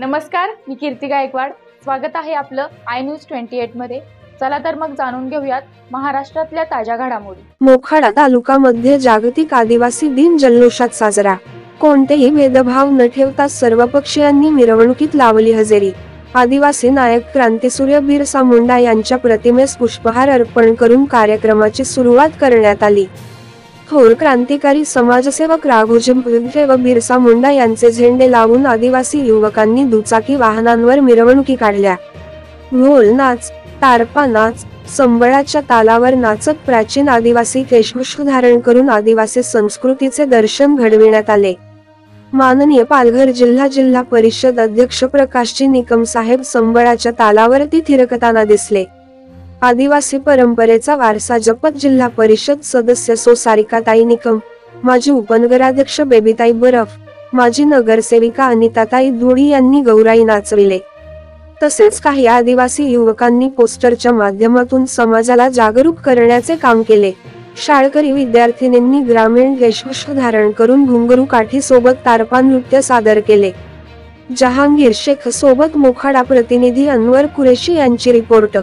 नमस्कार, मी कीर्ती गायकवाड। स्वागत आहे आपलं आय न्यूज 28 मध्ये। चला तर मग जाणून घेऊयात महाराष्ट्रातल्या ताज्या घडामोडी। मोखाडा तालुक्यामध्ये जागतिक आदिवासी दिन जल्लोषात साजरा। कोणतेही भेदभाव न ठेवता सर्व पक्षीयांनी मिरवणुकीत लावली हजेरी। आदिवासी नायक क्रांतीसूर्य बिरसा मुंडा यांच्या प्रतिमेस पुष्पहार अर्पण करून कार्यक्रमाची सुरुवात करण्यात आली। थोर क्रांतिकारी समाजसेवक राघोजी भुजबळ व बिरसा मुंडा यांचे झेंडे लावून आदिवासी युवकांनी दुचाकी वाहनांवर मिरवणुकी काढल्या। ढोल नाच, तारपा नाच, संबळाच्या तालावर नाचत प्राचीन आदिवासी वेशभूषा धारण करून आदिवासी संस्कृतीचे दर्शन घडविण्यात आले। माननीय पालघर जिल्हा परिषद अध्यक्ष प्रकाशजी निकम साहेब संबळाच्या तालावरती थिरकताना दिसले। आदिवासी परंपरेचा वारसा जपत जिल्हा परिषद सदस्य सारिकाताई निकम, माजी उपनगराध्यक्ष बेबीताई बरफ, माजी नगरसेविका अनिताताई धुडी यांनी गौराई नाचविले। तसेच काही आदिवासी युवकांनी पोस्टरच्या माध्यमातून समाजाला जागरूक करण्याचे काम केले। शाळकरी विद्यार्थिनींनी ग्रामीण वेशभूषा धारण करून घुंगरू काठी सोबत तारपा नृत्य सादर केले। जहांगीर शेख सोबत मोखाडा प्रतिनिधी अनवर कुरेशी यांची रिपोर्ट।